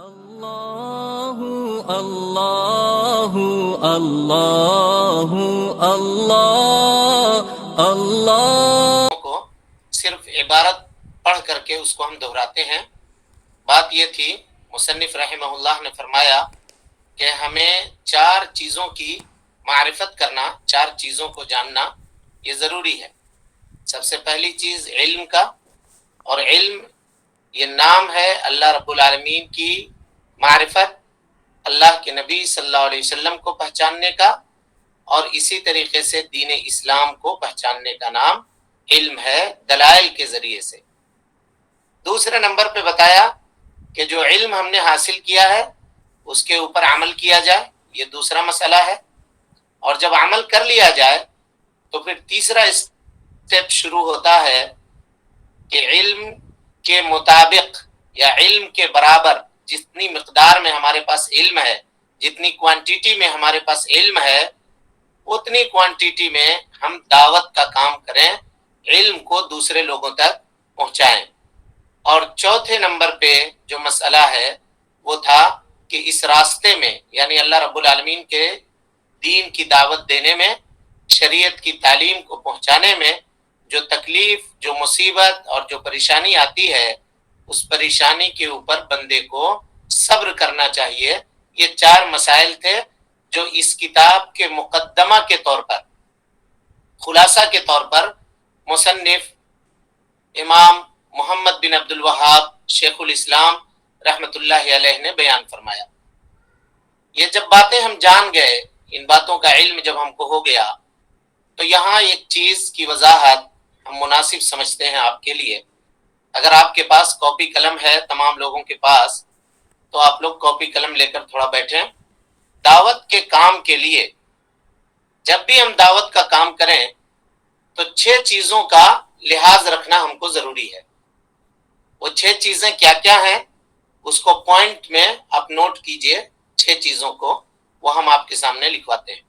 اللہ اللہ اللہ اللہ اللہ کو صرف عبارت پڑھ کر کے اس کو ہم دہراتے ہیں۔ بات یہ تھی، مصنف رحمہ اللہ نے فرمایا کہ ہمیں چار چیزوں کی معرفت کرنا، چار چیزوں کو جاننا یہ ضروری ہے۔ سب سے پہلی چیز علم کا، اور علم یہ نام ہے اللہ رب العالمین کی معرفت، اللہ کے نبی صلی اللہ علیہ وسلم کو پہچاننے کا، اور اسی طریقے سے دین اسلام کو پہچاننے کا نام علم ہے دلائل کے ذریعے سے۔ دوسرے نمبر پہ بتایا کہ جو علم ہم نے حاصل کیا ہے اس کے اوپر عمل کیا جائے، یہ دوسرا مسئلہ ہے، اور جب عمل کر لیا جائے تو پھر تیسرا اسٹیپ شروع ہوتا ہے کہ علم کے مطابق یا علم کے برابر جتنی مقدار میں ہمارے پاس علم ہے، جتنی کوانٹیٹی میں ہمارے پاس علم ہے، اتنی کوانٹیٹی میں ہم دعوت کا کام کریں، علم کو دوسرے لوگوں تک پہنچائیں۔ اور چوتھے نمبر پہ جو مسئلہ ہے وہ تھا کہ اس راستے میں، یعنی اللہ رب العالمین کے دین کی دعوت دینے میں، شریعت کی تعلیم کو پہنچانے میں جو تکلیف، جو مصیبت اور جو پریشانی آتی ہے، اس پریشانی کے اوپر بندے کو صبر کرنا چاہیے۔ یہ چار مسائل تھے جو اس کتاب کے مقدمہ کے طور پر، خلاصہ کے طور پر مصنف امام محمد بن عبد الوہاب شیخ الاسلام رحمۃ اللہ علیہ نے بیان فرمایا۔ یہ جب باتیں ہم جان گئے، ان باتوں کا علم جب ہم کو ہو گیا، تو یہاں ایک چیز کی وضاحت ہم مناسب سمجھتے ہیں آپ کے لیے۔ اگر آپ کے پاس کاپی قلم ہے، تمام لوگوں کے پاس، تو آپ لوگ کاپی قلم لے کر تھوڑا بیٹھیں۔ دعوت کے کام کے لیے جب بھی ہم دعوت کا کام کریں تو 6 چیزوں کا لحاظ رکھنا ہم کو ضروری ہے۔ وہ 6 چیزیں کیا کیا ہیں اس کو پوائنٹ میں آپ نوٹ کیجئے، 6 چیزوں کو وہ ہم آپ کے سامنے لکھواتے ہیں۔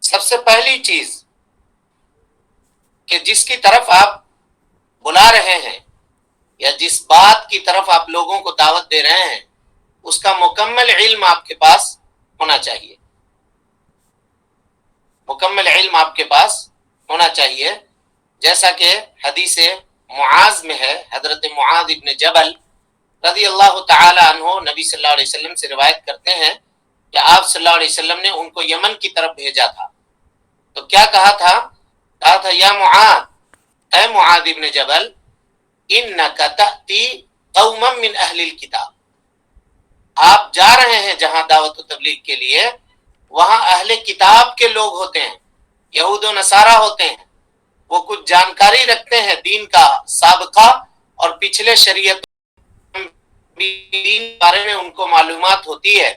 سب سے پہلی چیز کہ جس کی طرف آپ بلا رہے ہیں یا جس بات کی طرف آپ لوگوں کو دعوت دے رہے ہیں، اس کا مکمل علم آپ کے پاس ہونا چاہیے۔ مکمل علم آپ کے پاس ہونا چاہیے، جیسا کہ حدیث معاذ میں ہے، حضرت معاذ ابن جبل رضی اللہ تعالی عنہ نبی صلی اللہ علیہ وسلم سے روایت کرتے ہیں کہ آپ صلی اللہ علیہ وسلم نے ان کو یمن کی طرف بھیجا تھا، تو کیا کہا تھا؟ کہا تھا یا معاذ، اے معاذ ابن جبل، انک تأتی قوما من اہل الکتاب، آپ جا رہے ہیں جہاں دعوت و تبلیغ کے لیے، وہاں اہل کتاب کے لوگ ہوتے ہیں، یہود و نصارہ ہوتے ہیں، وہ کچھ جانکاری رکھتے ہیں دین کا سابقہ اور پچھلے شریعت دین کے بارے میں ان کو معلومات ہوتی ہے۔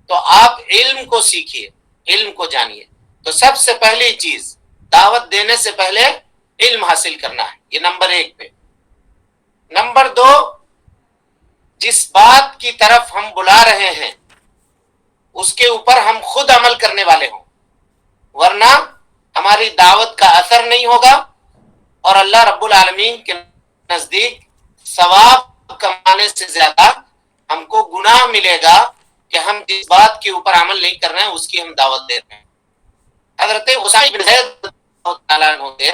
تو آپ علم کو سیکھیے، علم کو جانیے۔ تو سب سے پہلی چیز دعوت دینے سے پہلے علم حاصل کرنا ہے، یہ نمبر 1 پہ۔ نمبر 2، جس بات کی طرف ہم بلا رہے ہیں اس کے اوپر ہم خود عمل کرنے والے ہوں، ورنہ ہماری دعوت کا اثر نہیں ہوگا، اور اللہ رب العالمین کے نزدیک ثواب کمانے سے زیادہ ہم کو گناہ ملے گا کہ ہم جس بات کے اوپر عمل نہیں کر رہے ہیں اس کی ہم دعوت دے رہے ہیں۔ حضرت اسامہ بن زید تعالیٰ عنہ سے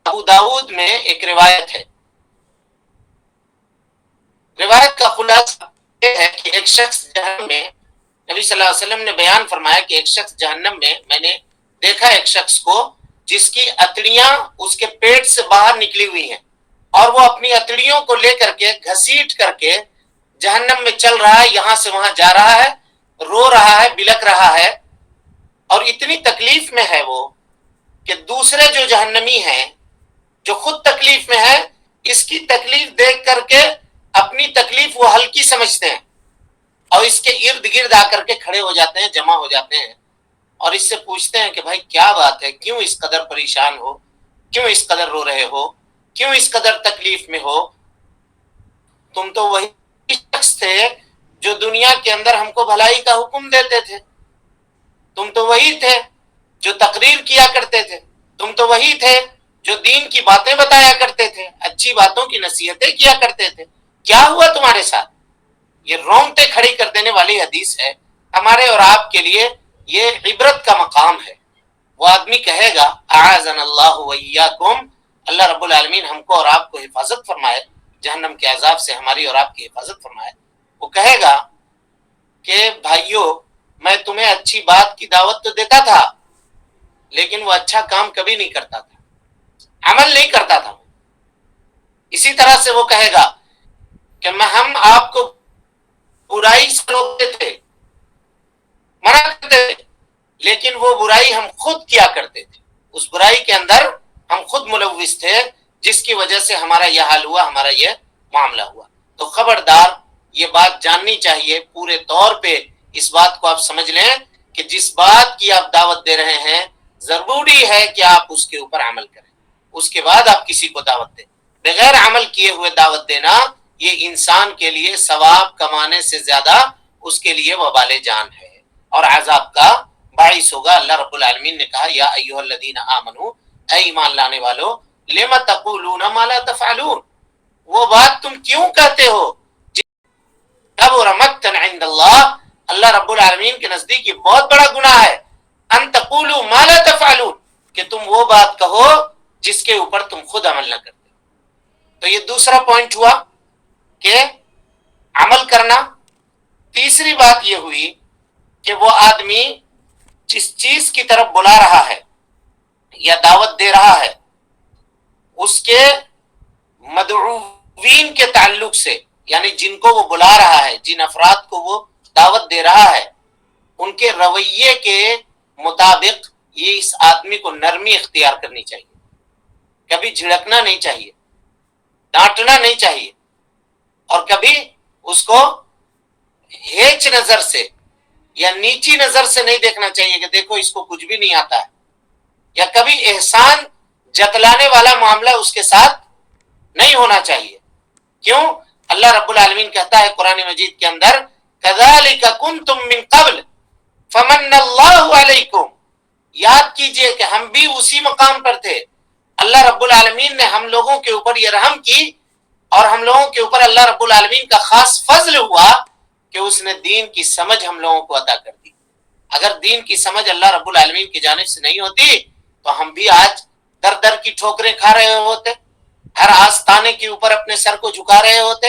ابو داود میں ایک روایت ہے، روایت کا خلاصہ یہ ہے کہ ایک شخص جہنم میں، نبی صلی اللہ علیہ وسلم نے بیان فرمایا کہ ایک شخص جہنم میں نے دیکھا ایک شخص کو جس کی اتڑیاں اس کے پیٹ سے باہر نکلی ہوئی ہیں، اور وہ اپنی اتڑیوں کو لے کر کے گھسیٹ کر کے جہنم میں چل رہا ہے، یہاں سے وہاں جا رہا ہے، رو رہا ہے، بلک رہا ہے، اور اتنی تکلیف میں ہے وہ کہ دوسرے جو جہنمی ہیں، جو خود تکلیف میں ہے، اس کی تکلیف دیکھ کر کے اپنی تکلیف وہ ہلکی سمجھتے ہیں، اور اس کے ارد گرد آ کر کے کھڑے ہو جاتے ہیں، جمع ہو جاتے ہیں، اور اس سے پوچھتے ہیں کہ بھائی کیا بات ہے، کیوں اس قدر پریشان ہو، کیوں اس قدر رو رہے ہو، کیوں اس قدر تکلیف میں ہو؟ تم تو وہی شخص تھے جو دنیا کے اندر ہم کو بھلائی کا حکم دیتے تھے، تم تو وہی تھے جو تقریر کیا کرتے تھے، تم تو وہی تھے جو دین کی باتیں بتایا کرتے تھے، اچھی باتوں کی نصیحتیں کیا کرتے تھے، کیا ہوا تمہارے ساتھ؟ یہ رونگٹے کھڑی کر دینے والی حدیث ہے، ہمارے اور آپ کے لیے یہ عبرت کا مقام ہے۔ وہ آدمی کہے گا اعاذنا اللہ وإیاکم، اللہ رب العالمین ہم کو اور آپ کو حفاظت فرمائے، جہنم کے عذاب سے ہماری اور آپ کی حفاظت فرمائے۔ وہ کہے گا کہ بھائیو میں تمہیں اچھی بات کی دعوت تو دیتا تھا، لیکن وہ اچھا کام کبھی نہیں کرتا تھا، عمل نہیں کرتا تھا۔ اسی طرح سے وہ کہے گا کہ ہم آپ کو برائی سے روکتے تھے، منع کرتے تھے، لیکن وہ برائی ہم خود کیا کرتے تھے، اس برائی کے اندر ہم خود ملوث تھے، جس کی وجہ سے ہمارا یہ حال ہوا، ہمارا یہ معاملہ ہوا۔ تو خبردار یہ بات جاننی چاہیے، پورے طور پہ اس بات کو آپ سمجھ لیں کہ جس بات کی آپ دعوت دے رہے ہیں ضروری ہے کہ آپ اس کے اوپر عمل کریں، اس کے بعد آپ کسی کو دعوت دیں۔ بغیر عمل کیے ہوئے دعوت دینا یہ انسان کے لیے ثواب کمانے سے زیادہ اس کے لیے وبال جان ہے اور عذاب کا باعث ہوگا۔ اللہ رب العالمین نے کہا یا ایھا الذین آمنو، اے ایمان لانے والو، لم تقولون ما لا تفعلون، وہ بات تم کیوں کہتے ہو کبر مقتا عند اللہ، اللہ رب العالمین کے نزدیک یہ بہت بڑا گناہ ہے، ان تقولوا ما لا تفعلون، کہ تم وہ بات کہو جس کے اوپر تم خود عمل نہ کرتے۔ تو یہ دوسرا پوائنٹ ہوا کہ عمل کرنا۔ تیسری بات یہ ہوئی کہ وہ آدمی جس چیز کی طرف بلا رہا ہے یا دعوت دے رہا ہے، اس کے مدعوین کے تعلق سے، یعنی جن کو وہ بلا رہا ہے، جن افراد کو وہ دعوت دے رہا ہے، ان کے رویے کے مطابق یہ اس آدمی کو نرمی اختیار کرنی چاہیے، کبھی جھڑکنا نہیں چاہیے، ڈانٹنا نہیں چاہیے، اور کبھی اس کو ہیچ نظر سے یا نیچی نظر سے نہیں دیکھنا چاہیے کہ دیکھو اس کو کچھ بھی نہیں آتا ہے، یا کبھی احسان جتلانے والا معاملہ اس کے ساتھ نہیں ہونا چاہیے۔ کیوں؟ اللہ رب العالمین کہتا ہے قرآن مجید کے اندر کذالک کنتم من قبل فمن اللہ علیکم، یاد کیجئے کہ ہم بھی اسی مقام پر تھے، اللہ رب العالمین نے ہم لوگوں کے اوپر یہ رحم کی، اور ہم لوگوں کے اوپر اللہ رب العالمین کا خاص فضل ہوا کہ اس نے دین کی سمجھ ہم لوگوں کو عطا کر دی۔ اگر دین کی سمجھ اللہ رب العالمین کی جانب سے نہیں ہوتی تو ہم بھی آج در در کی ٹھوکریں کھا رہے ہوتے، ہر آستانے کے اوپر اپنے سر کو جھکا رہے ہوتے،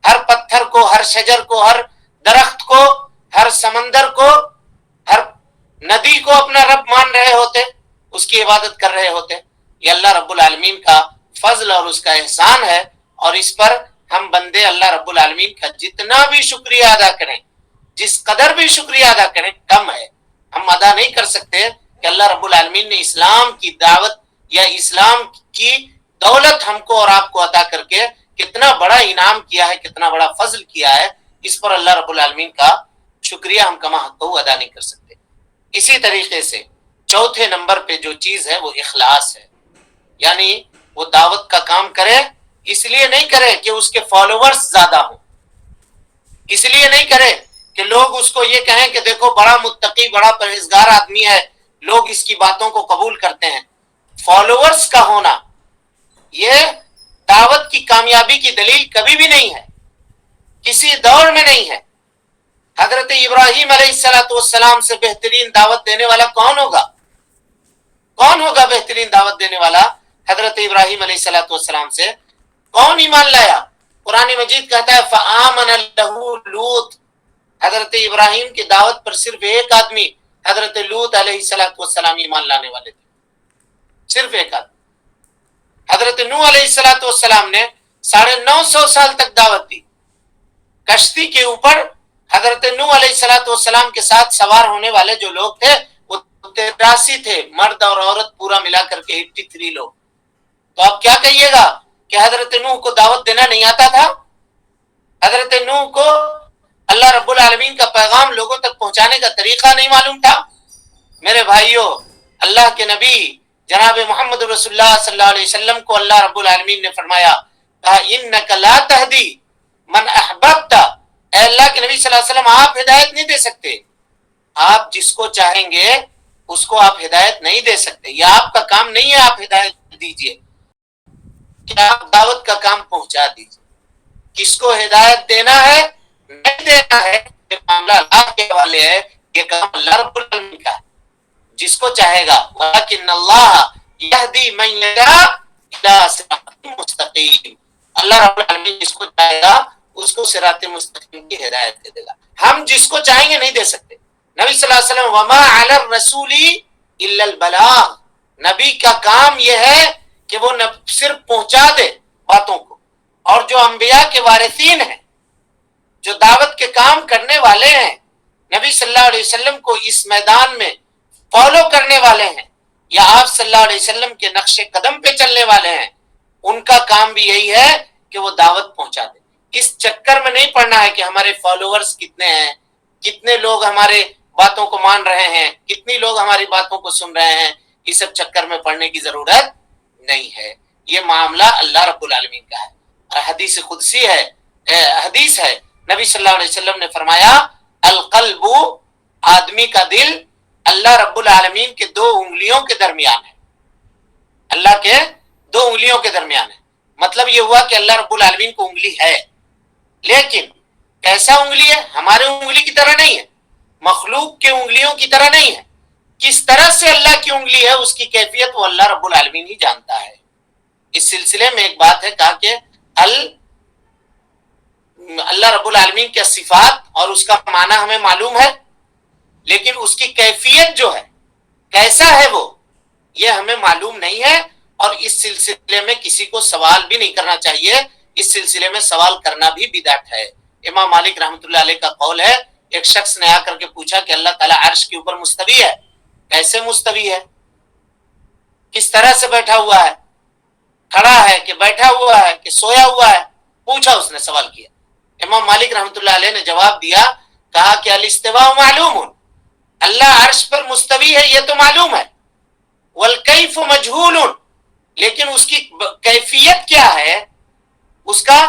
ہر پتھر کو، ہر شجر کو، ہر درخت کو، ہر سمندر کو، ہر ندی کو اپنا رب مان رہے ہوتے، اس کی عبادت کر رہے ہوتے۔ یہ اللہ رب العالمین کا فضل اور اس کا احسان ہے، اور اس پر ہم بندے اللہ رب العالمین کا جتنا بھی شکریہ ادا کریں، جس قدر بھی شکریہ ادا کریں کم ہے۔ ہم ادا نہیں کر سکتے کہ اللہ رب العالمین نے اسلام کی دعوت یا اسلام کی دولت ہم کو اور آپ کو عطا کر کے کتنا بڑا انعام کیا ہے، کتنا بڑا فضل کیا ہے، اس پر اللہ رب العالمین کا شکریہ ہم کما حق ادا نہیں کر سکتے۔ اسی طریقے سے چوتھے نمبر پہ جو چیز ہے وہ اخلاص ہے، یعنی وہ دعوت کا کام کرے، اس لیے نہیں کرے کہ اس کے فالوورز زیادہ ہوں، اس لیے نہیں کرے کہ لوگ اس کو یہ کہیں کہ دیکھو بڑا متقی، بڑا پرہیزگار آدمی ہے، لوگ اس کی باتوں کو قبول کرتے ہیں۔ فالوورز کا ہونا یہ دعوت کی کامیابی کی دلیل کبھی بھی نہیں ہے، کسی دور میں نہیں ہے۔ حضرت ابراہیم علیہ السلام سے بہترین دعوت دینے والا کون ہوگا؟ کون ہوگا بہترین دعوت دینے والا؟ حضرت ابراہیم علیہ السلام سے کون ایمان لایا؟ قرآن مجید کہتا ہے فآمن لہ لوط، حضرت ابراہیم کی دعوت پر صرف ایک آدمی حضرت لوط علیہ السلام ایمان لانے والے تھے، صرف ایک آدمی۔ حضرت نوح علیہ السلام نے 950 سال تک دعوت دی، کشتی کے اوپر حضرت نوح علیہ السلام کے ساتھ سوار ہونے والے جو لوگ تھے وہ 83 تھے، مرد اور عورت پورا ملا کر کے 83 لوگ۔ تو آپ کیا کہیے گا کہ حضرت نوح کو دعوت دینا نہیں آتا تھا؟ حضرت نوح کو اللہ رب العالمین کا پیغام لوگوں تک پہنچانے کا طریقہ نہیں معلوم تھا؟ میرے بھائیوں، اللہ کے نبی جناب محمد رسول اللہ صلی اللہ علیہ وسلم کو اللہ رب العالمین نے فرمایا، کہا انک لا تہدی من احببت، اے اللہ کے نبی صلی اللہ علیہ وسلم آپ ہدایت نہیں دے سکتے، آپ جس کو چاہیں گے اس کو آپ ہدایت نہیں دے سکتے، یہ آپ کا کام نہیں ہے آپ ہدایت دیجئے، کہ آپ دعوت کا کام پہنچا دیجئے۔ کس کو ہدایت دینا ہے؟ میں دینا ہے کہ معاملہ اللہ کے حوالے ہے، یہ کام اللہ رب العالمین کا ہے، جس کو چاہے گا وَلَكِنَّ اللَّهَ يَهْدِي مَن يَشَاءُ إِلَىٰ صِرَاطٍ مُسْتَقِيمٍ، اللہ رب العالمین جس کو چاہے گا اس کو صراط مستقیم کی ہدایت دے دے گا. ہم جس کو چاہیں گے نہیں دے سکتے. نبی صلی اللہ علیہ وسلم وما علی الرسول الا البلاغ، نبی کا کام یہ ہے کہ وہ صرف پہنچا دے باتوں کو، اور جو انبیاء کے وارثین ہیں، جو دعوت کے کام کرنے والے ہیں، نبی صلی اللہ علیہ وسلم کو اس میدان میں فالو کرنے والے ہیں یا آپ صلی اللہ علیہ وسلم کے نقش قدم پہ چلنے والے ہیں، ان کا کام بھی یہی ہے کہ وہ دعوت پہنچا دے. اس چکر میں نہیں پڑنا ہے کہ ہمارے فالوورز کتنے ہیں، کتنے لوگ ہمارے باتوں کو مان رہے ہیں، کتنی لوگ ہماری باتوں کو سن رہے ہیں. یہ سب چکر میں پڑنے کی ضرورت نہیں ہے. یہ معاملہ اللہ رب العالمین کا ہے. حدیث قدسی ہے، حدیث ہے، نبی صلی اللہ علیہ وسلم نے فرمایا القلب، آدمی کا دل اللہ رب العالمین کے 2 انگلیوں کے درمیان ہے. اللہ کے 2 انگلیوں کے درمیان ہے. مطلب یہ ہوا کہ اللہ رب العالمین کو انگلی ہے، لیکن کیسا انگلی ہے؟ ہمارے انگلی کی طرح نہیں ہے، مخلوق کے انگلیوں کی طرح نہیں ہے. کس طرح سے اللہ کی انگلی ہے اس کی کیفیت وہ اللہ رب العالمین ہی جانتا ہے. اس سلسلے میں ایک بات ہے، کہا کہ اللہ رب العالمین کے صفات اور اس کا معنی ہمیں معلوم ہے، لیکن اس کی کیفیت جو ہے، کیسا ہے وہ، یہ ہمیں معلوم نہیں ہے. اور اس سلسلے میں کسی کو سوال بھی نہیں کرنا چاہیے. اس سلسلے میں سوال کرنا بھی بدعت ہے. امام مالک رحمۃ اللہ علیہ کا قول ہے، ایک شخص نے آ کر کے پوچھا کہ اللہ تعالیٰ عرش کے اوپر مستوی ہے، کیسے مستوی ہے، کس طرح سے بیٹھا ہوا ہے، کھڑا ہے کہ بیٹھا ہوا ہے کہ سویا ہوا ہے، پوچھا، اس نے سوال کیا. امام مالک رحمۃ اللہ علیہ نے جواب دیا، کہا کہ الاستواء معلوم، اللہ عرش پر مستوی ہے یہ تو معلوم ہے، والکیف مجہول، لیکن اس کی کیفیت کیا ہے، اس کا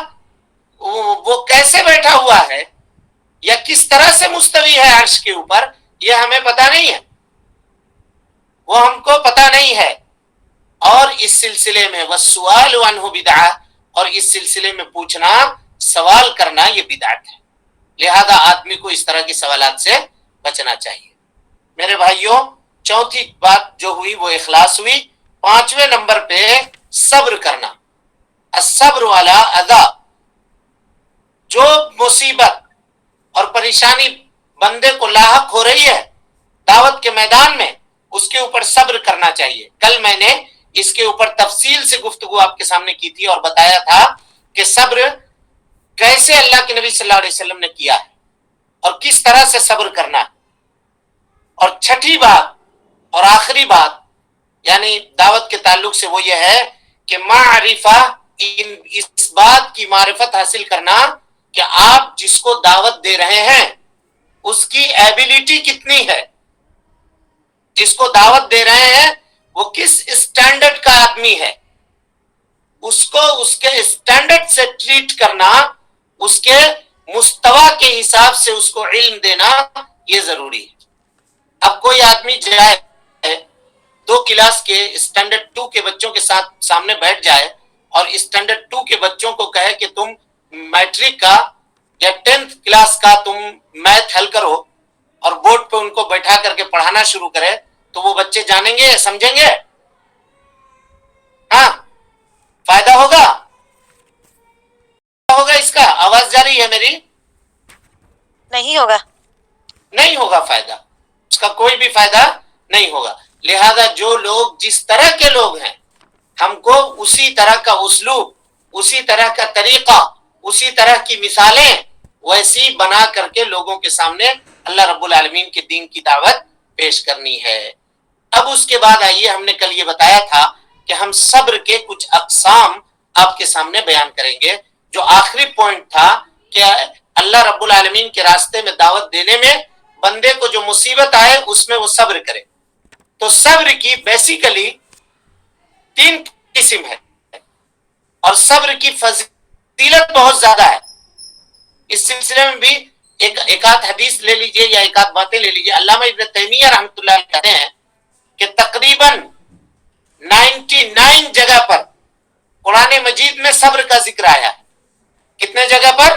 وہ کیسے بیٹھا ہوا ہے یا کس طرح سے مستوی ہے عرش کے اوپر، یہ ہمیں پتہ نہیں ہے، وہ ہم کو پتہ نہیں ہے. اور اس سلسلے میں والسؤال عنہ بدعہ، اور اس سلسلے میں پوچھنا، سوال کرنا یہ بدعت ہے. لہذا آدمی کو اس طرح کی سوالات سے بچنا چاہیے. میرے بھائیوں، چوتھی بات جو ہوئی وہ اخلاص ہوئی. 5ویں نمبر پہ صبر کرنا. الصبر علی اذی، جو مصیبت اور پریشانی بندے کو لاحق ہو رہی ہے دعوت کے میدان میں، اس کے اوپر صبر کرنا چاہیے. کل میں نے اس کے اوپر تفصیل سے گفتگو آپ کے سامنے کی تھی اور بتایا تھا کہ صبر کیسے اللہ کے نبی صلی اللہ علیہ وسلم نے کیا ہے اور کس طرح سے صبر کرنا ہے. اور چھٹی بات اور آخری بات یعنی دعوت کے تعلق سے وہ یہ ہے کہ معرفہ، اس بات کی معرفت حاصل کرنا کہ آپ جس کو دعوت دے رہے ہیں اس کی ایبیلٹی کتنی ہے، جس کو دعوت دے رہے ہیں وہ کس اسٹینڈرڈ کا آدمی ہے، اس کو اس کے اسٹینڈرڈ سے ٹریٹ کرنا، اس کے مستوی کے حساب سے اس کو علم دینا، یہ ضروری ہے. اب کوئی آدمی جائے 2 کلاس کے اسٹینڈرڈ 2 کے بچوں کے ساتھ سامنے بیٹھ جائے اور اسٹینڈرڈ 2 کے بچوں کو کہے کہ تم میٹرک کا یا 10th کلاس کا تم میتھ حل کرو اور بورڈ پہ ان کو بیٹھا کر کے پڑھانا شروع کرے، تو وہ بچے جانیں گے، سمجھیں گے؟ ہاں، فائدہ ہوگا اس کا؟ آواز جا رہی ہے میری؟ نہیں ہوگا، نہیں ہوگا فائدہ، اس کا کوئی بھی فائدہ نہیں ہوگا. لہذا جو لوگ جس طرح کے لوگ ہیں، ہم کو اسی طرح کا اسلوب، اسی طرح کا طریقہ، اسی طرح کی مثالیں ویسی بنا کر کے لوگوں کے سامنے اللہ رب العالمین کے دین کی دعوت پیش کرنی ہے. اب اس کے بعد آئیے، ہم نے کل یہ بتایا تھا کہ ہم صبر کے کچھ اقسام آپ کے سامنے بیان کریں گے. جو آخری پوائنٹ تھا کہ اللہ رب العالمین کے راستے میں دعوت دینے میں بندے کو جو مصیبت آئے اس میں وہ صبر کرے. تو صبر کی بیسیکلی 3 قسم ہے اور صبر کی فضیلت بہت زیادہ ہے. اس سلسلے میں بھی ایک آدھ حدیث لے لیجئے یا ایک آدھ باتیں لے لیجئے. علامہ ابن تیمیہ رحمۃ اللہ علیہ کہتے ہیں کہ تقریباً 99 جگہ پر قرآن مجید میں صبر کا ذکر آیا ہے. کتنے جگہ پر؟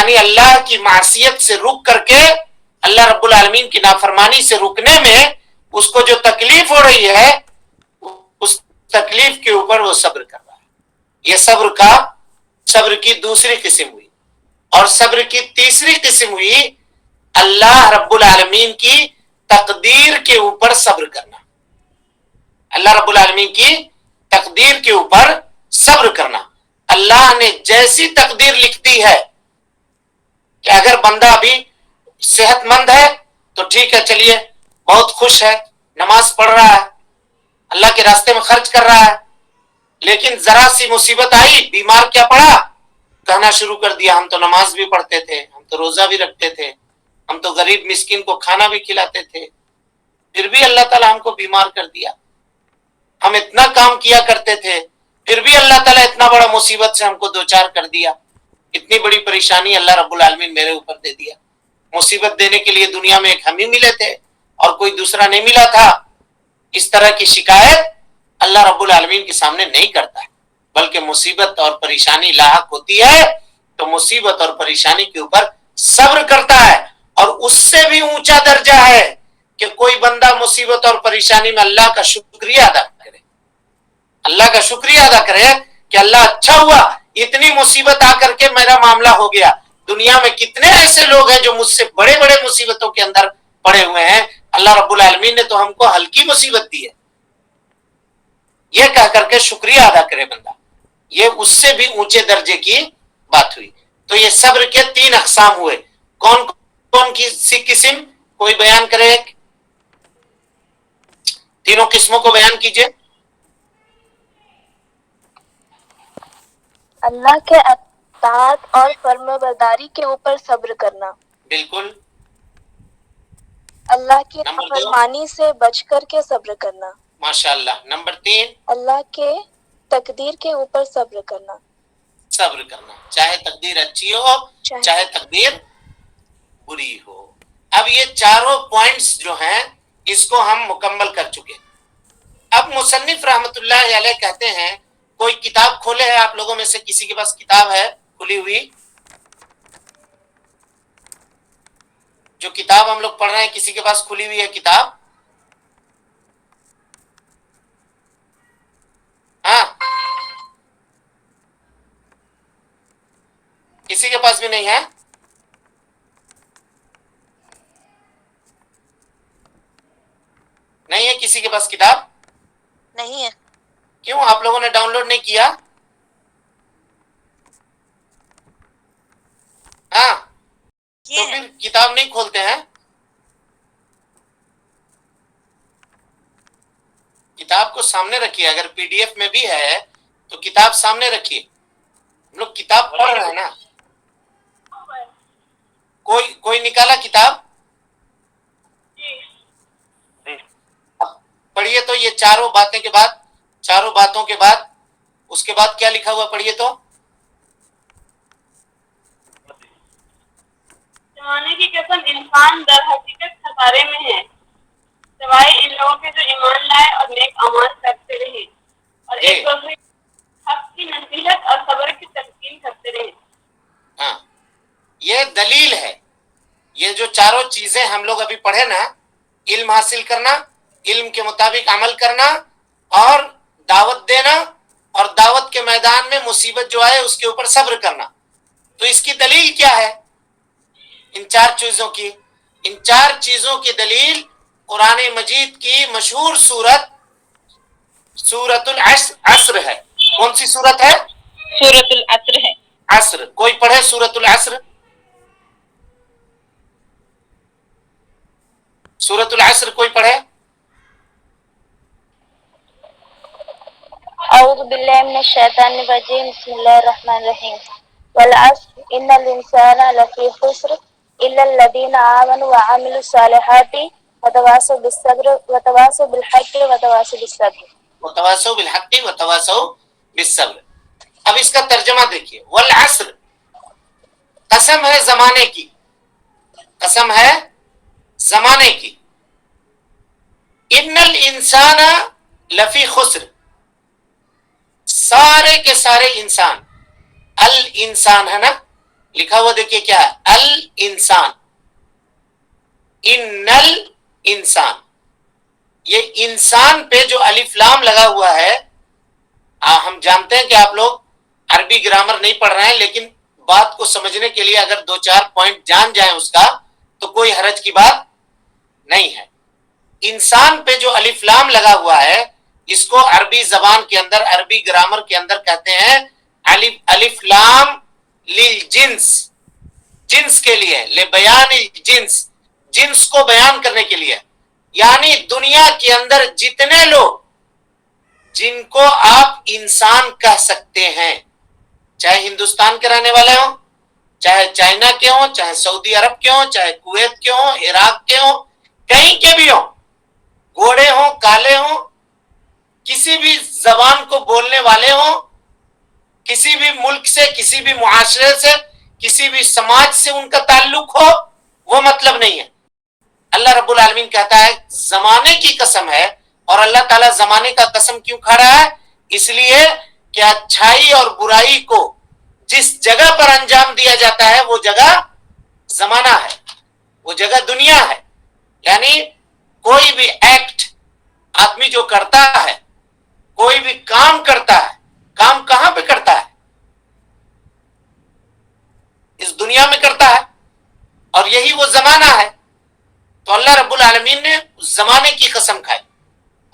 یعنی اللہ کی معصیت سے رک کر کے اللہ رب العالمین کی نافرمانی سے رکنے میں اس کو جو تکلیف ہو رہی ہے اس تکلیف کے اوپر وہ صبر کر رہا ہے. یہ صبر کی دوسری قسم ہوئی. اور صبر کی تیسری قسم ہوئی اللہ رب العالمین کی تقدیر کے اوپر صبر کرنا. اللہ رب العالمین کی تقدیر کے اوپر صبر کرنا. اللہ نے جیسی تقدیر لکھ دی ہے کہ اگر بندہ ابھی صحت مند ہے تو ٹھیک ہے، چلیے بہت خوش ہے، نماز پڑھ رہا ہے، اللہ کے راستے میں خرچ کر رہا ہے. لیکن ذرا سی مصیبت آئی، بیمار کیا پڑا، کہنا شروع کر دیا ہم تو نماز بھی پڑھتے تھے، ہم تو روزہ بھی رکھتے تھے، ہم تو غریب مسکین کو کھانا بھی کھلاتے تھے، پھر بھی اللہ تعالیٰ ہم کو بیمار کر دیا. ہم اتنا کام کیا کرتے تھے، پھر بھی اللہ تعالیٰ اتنا بڑا مصیبت سے ہم کو دوچار کر دیا. اتنی بڑی پریشانی اللہ رب العالمین میرے اوپر دے دیا. مصیبت دینے کے لیے دنیا میں ایک ہم ہی ملے تھے اور کوئی دوسرا نہیں ملا تھا. اس طرح کی شکایت اللہ رب العالمین کے سامنے نہیں کرتا ہے، بلکہ مصیبت اور پریشانی لاحق ہوتی ہے تو مصیبت اور پریشانی کے اوپر صبر کرتا ہے. اور اس سے بھی اونچا درجہ ہے کہ کوئی بندہ مصیبت اور پریشانی میں اللہ کا شکریہ ادا کرے، اللہ کا شکریہ ادا کرے کہ اللہ اچھا ہوا اتنی مصیبت آ کر کے میرا معاملہ ہو گیا. دنیا میں کتنے ایسے لوگ ہیں جو مجھ سے بڑے بڑے مصیبتوں کے اندر پڑے ہوئے ہیں، اللہ رب العالمین نے تو ہم کو ہلکی مصیبت دی ہے. یہ کہہ کر کے شکریہ ادا کرے بندہ، یہ اس سے بھی اونچے درجے کی بات ہوئی. تو یہ صبر کے 3 اقسام ہوئے. کون کون کی سی قسم کوئی بیان کرے؟ تینوں قسموں کو بیان کیجئے. اللہ کے اطاعت اور فرما برداری کے اوپر صبر کرنا. بالکل. اللہ کی نمبر 2. نافرمانی سے بچ کر کے صبر کرنا. ماشاءاللہ. نمبر 3. اللہ کے تقدیر کے اوپر صبر کرنا. صبر کرنا، چاہے تقدیر اچھی ہو چاہے تقدیر بری ہو. اب یہ چاروں پوائنٹس جو ہیں اس کو ہم مکمل کر چکے. اب مصنف رحمت اللہ علیہ کہتے ہیں کوئی کتاب کھولے ہے آپ لوگوں میں سے کسی کے پاس کتاب ہے کھلی ہوئی؟ جو کتاب ہم لوگ پڑھ رہے ہیں کسی کے پاس کھلی ہوئی ہے کتاب؟ ہاں، کسی کے پاس بھی نہیں ہے؟ نہیں ہے کسی کے پاس کتاب؟ نہیں ہے. کیوں آپ لوگوں نے ڈاؤن لوڈ نہیں کیا؟ ہاں تو پھر کتاب نہیں کھولتے ہیں؟ کتاب کو سامنے رکھیے. اگر پی ڈی ایف میں بھی ہے تو کتاب سامنے رکھیے. ہم لوگ کتاب پڑھ رہے ہیں نا. کوئی نکالا کتاب؟ پڑھیے تو یہ چاروں باتوں کے بعد اس کے بعد کیا لکھا ہوا پڑھیے تو. زمانے کی قسم انسان در حقیقت خسارے میں ہے سوائے ان لوگوں کے جو ایمان لائے اور نیک اعمال کرتے رہے اور ایک دوسرے حق کی نصیحت اور صبر کی تلقین کرتے رہے. ہاں یہ دلیل ہے. یہ جو چاروں چیزیں ہم لوگ ابھی پڑھے نا، علم حاصل کرنا، علم کے مطابق عمل کرنا اور دعوت دینا اور دعوت کے میدان میں مصیبت جو آئے اس کے اوپر صبر کرنا، تو اس کی دلیل کیا ہے؟ ان چار چیزوں کی دلیل قرآن مجید کی مشہور سورۃ العصر ہے. کون سی سورت ہے؟ سورۃ العصر ہے. عصر. کوئی پڑھے سورۃ العصر؟ سورۃ العصر کوئی پڑھے؟ اعوذ باللہ من الشیطان الرجیم. بسم اللہ الرحمن الرحیم. والعصر ان الانسان لفی خسر الا الذین آمنوا وعملوا الصالحات وتواصوا بالصبر وتواصوا بالحق وتواصوا بالصبر. وتواصوا بالحق وتواصوا بالصبر. اب اس کا ترجمہ دیکھیے. والعصر قسم ہے زمانے کی، قسم ہے زمانے کی. ان الانسان لفی خسر، سارے کے سارے انسان، الانسان ہے نا، لکھا ہوا دیکھیے کیا ہے, الانسان, انل انسان. یہ انسان پہ جو الف لام لگا ہوا ہے, ہم جانتے ہیں کہ آپ لوگ عربی گرامر نہیں پڑھ رہے ہیں, لیکن بات کو سمجھنے کے لیے اگر 2-4 پوائنٹ جان جائیں اس کا تو کوئی حرج کی بات نہیں ہے. انسان پہ جو الف لام لگا ہوا ہے اس کو عربی زبان کے اندر, عربی گرامر کے اندر کہتے ہیں الف لام للجنس, جنس کے لیے, لبیان الجنس, جنس کو بیان کرنے کے لیے. یعنی دنیا کے اندر جتنے لوگ جن کو آپ انسان کہہ سکتے ہیں, چاہے ہندوستان کے رہنے والے ہوں, چاہے چائنا کے ہوں, چاہے سعودی عرب کے ہوں, چاہے کویت کے ہوں, عراق کے ہوں, کہیں کے بھی ہوں, گوڑے ہوں, کالے ہوں, کسی بھی زبان کو بولنے والے ہوں, کسی بھی ملک سے, کسی بھی معاشرے سے, کسی بھی سماج سے ان کا تعلق ہو, وہ مطلب نہیں ہے. اللہ رب العالمین کہتا ہے زمانے کی قسم ہے, اور اللہ تعالیٰ زمانے کا قسم کیوں کھا رہا ہے؟ اس لیے کہ اچھائی اور برائی کو جس جگہ پر انجام دیا جاتا ہے وہ جگہ زمانہ ہے, وہ جگہ دنیا ہے. یعنی کوئی بھی ایکٹ آدمی جو کرتا ہے, کوئی بھی کام کرتا ہے, کام کہاں پہ کرتا ہے؟ اس دنیا میں کرتا ہے, اور یہی وہ زمانہ ہے. تو اللہ رب العالمین نے زمانے کی قسم کھائی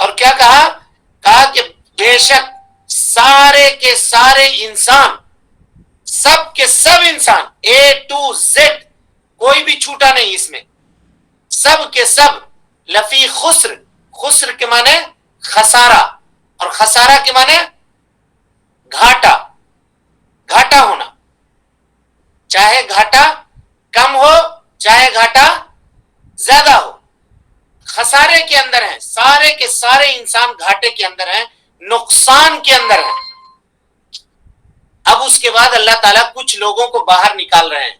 اور کیا کہا؟ کہا کہ بے شک سارے کے سارے انسان, سب کے سب انسان, A to Z, کوئی بھی چھوٹا نہیں اس میں, سب کے سب لفی خسر, خسر کے معنی خسارہ, اور خسارہ کے معنی گھاٹا, گھاٹا ہونا, چاہے گھاٹا کم ہو چاہے گھاٹا زیادہ ہو, خسارے کے اندر ہیں. سارے کے سارے انسان گھاٹے کے اندر ہیں, نقصان کے اندر ہیں. اب اس کے بعد اللہ تعالیٰ کچھ لوگوں کو باہر نکال رہے ہیں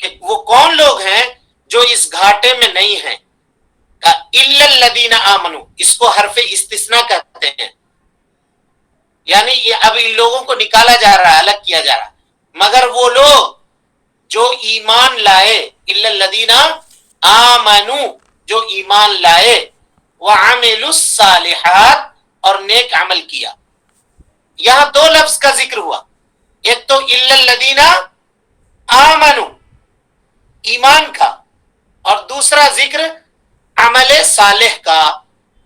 کہ وہ کون لوگ ہیں جو اس گھاٹے میں نہیں ہیں. الا الذین آمنوا, اس کو حرف استثناء کہتے ہیں. یعنی یہ اب ان لوگوں کو نکالا جا رہا ہے, الگ کیا جا رہا ہے, مگر وہ لوگ جو ایمان لائے, الا الذین آمنوا, جو ایمان لائے, وعملوا الصالحات, اور نیک عمل کیا. یہاں 2 لفظ کا ذکر ہوا, ایک تو الا الذین آمنوا, ایمان کا, اور دوسرا ذکر عمل صالح کا.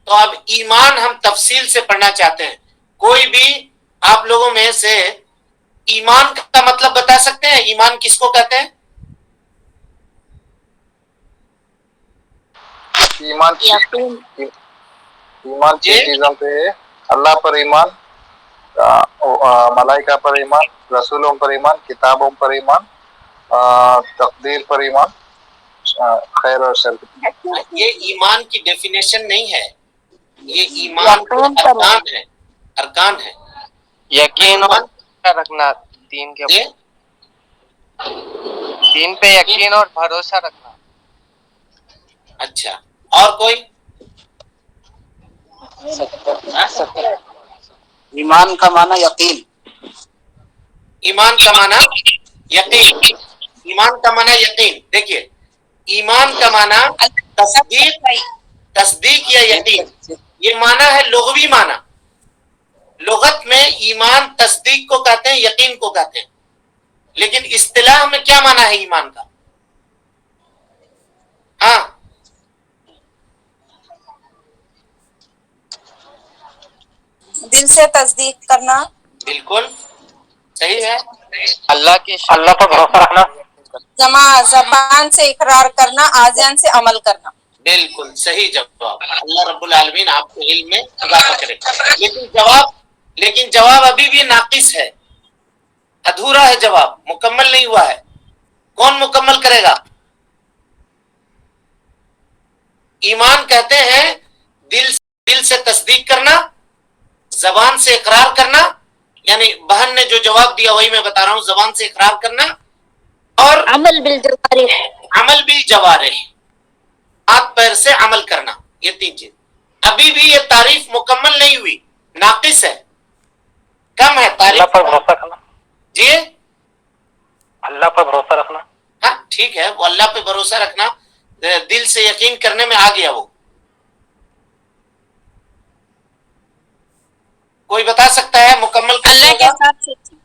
تو اب ایمان ہم تفصیل سے پڑھنا چاہتے ہیں. کوئی بھی آپ لوگوں میں سے ایمان کا مطلب بتا سکتے ہیں؟ ایمان کس کو کہتے ہیں؟ ایمان ایمان کی چیزوں پہ, اللہ پر ایمان, ملائکہ پر ایمان, رسولوں پر ایمان, کتابوں پر ایمان, تقدیر پر ایمان, خیر اور شر. یہ ایمان کی ڈیفینیشن نہیں ہے, یہ ایمان کے ارکان ہے, ارکان ہے. یقین اور رکھنا دین کے, دین پہ یقین اور بھروسہ رکھنا. اچھا, اور کوئی؟ ایمان کا معنی یقین, ایمان کا معنی یقین, ایمان کا معنی یقین. دیکھیے ایمان کا معنی تصدیق, تصدیق یا یقین, یہ معنی ہے لغوی معنی. لغت میں ایمان تصدیق کو کہتے ہیں, یقین کو کہتے ہیں, لیکن اصطلاح میں کیا معنی ہے ایمان کا؟ ہاں, دل سے تصدیق کرنا. بالکل صحیح ہے. اللہ کی اللہ پر بھروسہ رکھنا, زبان سے اقرار کرنا, آذان سے عمل کرنا. بالکل صحیح جواب. اللہ رب العالمین آپ کو علم میں اضافہ کرے. لیکن جواب ابھی بھی ناقص ہے, ادھورا ہے, جواب مکمل نہیں ہوا ہے. کون مکمل کرے گا؟ ایمان کہتے ہیں دل سے تصدیق کرنا, زبان سے اقرار کرنا, یعنی بہن نے جو جواب دیا وہی میں بتا رہا ہوں, زبان سے اقرار کرنا, اور عمل بالجوارح, عمل بالجوارح, ہاتھ پیر سے عمل کرنا. یہ 3 چیز. ابھی بھی یہ تعریف مکمل نہیں ہوئی, ناقص ہے, کم ہے تعریف. اللہ پر بھروسہ کرنا, جی, اللہ پر بھروسہ رکھنا. ہاں ٹھیک ہے، وہ اللہ پہ بھروسہ رکھنا، دل سے یقین کرنے میں آ گیا. وہ کوئی بتا سکتا ہے مکمل کیسے اللہ کے ہوگا؟ ساتھ سچ-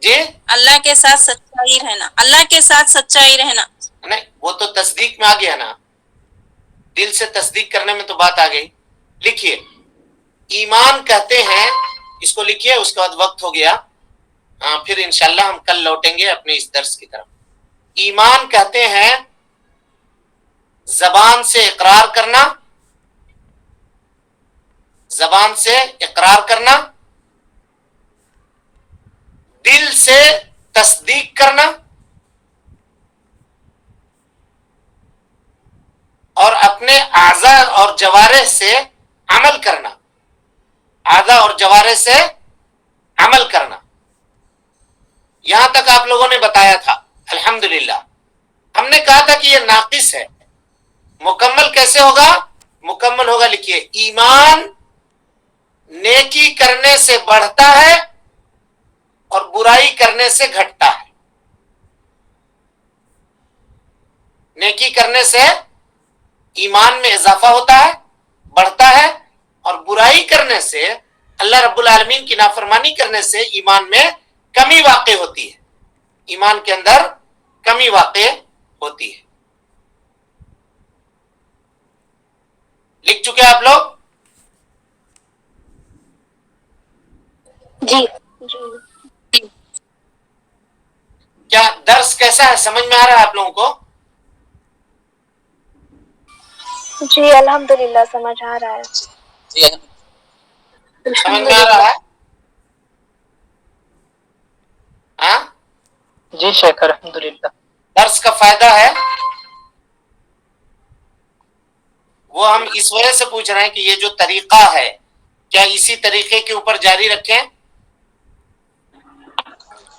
جی اللہ کے ساتھ سچائی رہنا. اللہ کے ساتھ سچائی رہنا. نہیں، وہ تو تصدیق میں آ گیا نا، دل سے تصدیق کرنے میں تو بات آ گئی. لکھیے، ایمان کہتے ہیں، اس کو لکھیے، اس کے بعد وقت ہو گیا. ہاں پھر انشاءاللہ ہم کل لوٹیں گے اپنے اس درس کی طرف. ایمان کہتے ہیں زبان سے اقرار کرنا، زبان سے اقرار کرنا، دل سے تصدیق کرنا، اور اپنے اعضاء اور جوارح سے عمل کرنا. اعضاء اور جوارح سے عمل کرنا. یہاں تک آپ لوگوں نے بتایا تھا الحمدللہ. ہم نے کہا تھا کہ یہ ناقص ہے. مکمل کیسے ہوگا؟ مکمل ہوگا، لکھیے، ایمان نیکی کرنے سے بڑھتا ہے اور برائی کرنے سے گھٹتا ہے. نیکی کرنے سے ایمان میں اضافہ ہوتا ہے، بڑھتا ہے، اور برائی کرنے سے، اللہ رب العالمین کی نافرمانی کرنے سے ایمان میں کمی واقع ہوتی ہے. ایمان کے اندر کمی واقع ہوتی ہے. لکھ چکے آپ لوگ؟ جی کیا درس کیسا ہے؟ سمجھ میں آ رہا ہے آپ لوگوں کو؟ جی الحمدللہ سمجھ آ رہا ہے. سمجھ میں آ رہا ہے؟ ہاں، جی شیخ الحمدللہ. درس کا فائدہ ہے. وہ ہم اس وجہ سے پوچھ رہے ہیں کہ یہ جو طریقہ ہے، کیا اسی طریقے کے اوپر جاری رکھیں؟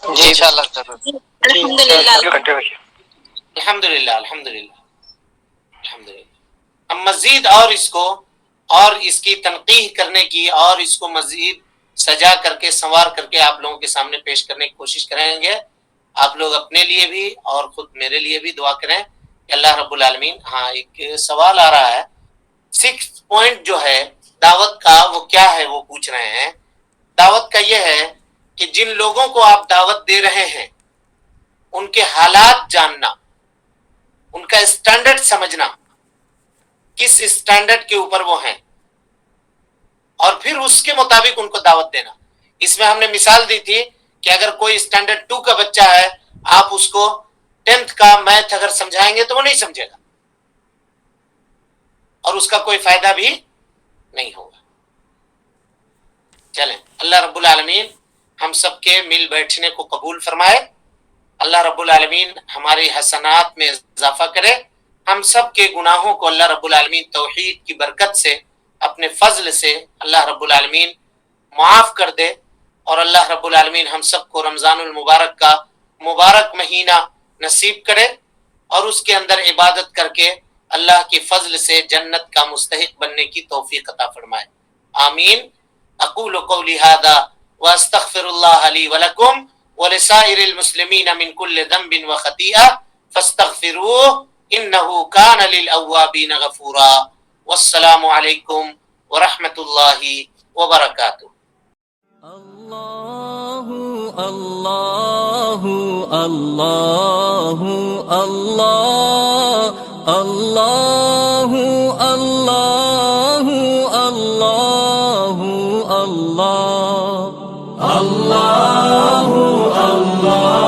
جی انشاءاللہ ضرور. الحمدللہ. الحمدللہ الحمدللہ الحمدللہ. ہم مزید اور اس کی تنقیح کرنے کی، اور اس کو مزید سجا کر کے، سنوار کر کے آپ لوگوں کے سامنے پیش کرنے کی کوشش کریں گے. آپ لوگ اپنے لیے بھی اور خود میرے لیے بھی دعا کریں کہ اللہ رب العالمین. ہاں ایک سوال آ رہا ہے، 6 پوائنٹ جو ہے دعوت کا، وہ کیا ہے؟ وہ پوچھ رہے ہیں. دعوت کا یہ ہے کہ جن لوگوں کو آپ دعوت دے رہے ہیں ان کے حالات جاننا، ان کا اسٹینڈرڈ سمجھنا، کس اسٹینڈرڈ کے اوپر وہ ہیں، اور پھر اس کے مطابق ان کو دعوت دینا. اس میں ہم نے مثال دی تھی کہ اگر کوئی اسٹینڈرڈ 2 کا بچہ ہے، آپ اس کو 10th کا میتھ اگر سمجھائیں گے تو وہ نہیں سمجھے گا، اور اس کا کوئی فائدہ بھی نہیں ہوگا. چلیں، اللہ رب العالمین ہم سب کے مل بیٹھنے کو قبول فرمائے. اللہ رب العالمین ہماری حسنات میں اضافہ کرے. ہم سب کے گناہوں کو اللہ رب العالمین توحید کی برکت سے، اپنے فضل سے اللہ رب العالمین معاف کر دے. اور اللہ رب العالمین ہم سب کو رمضان المبارک کا مبارک مہینہ نصیب کرے، اور اس کے اندر عبادت کر کے اللہ کے فضل سے جنت کا مستحق بننے کی توفیق عطا فرمائے. آمین. اقول قولی هذا واستغفر الله لي ولكم ولسائر المسلمين من كل ذنب وخطيئة فاستغفروه انه كان للأوابين غفورا. والسلام عليكم ورحمة الله وبركاته. اللہ اللہ اللہ اللہ اللہ اللہ اللہ اللہ اللہ اللہ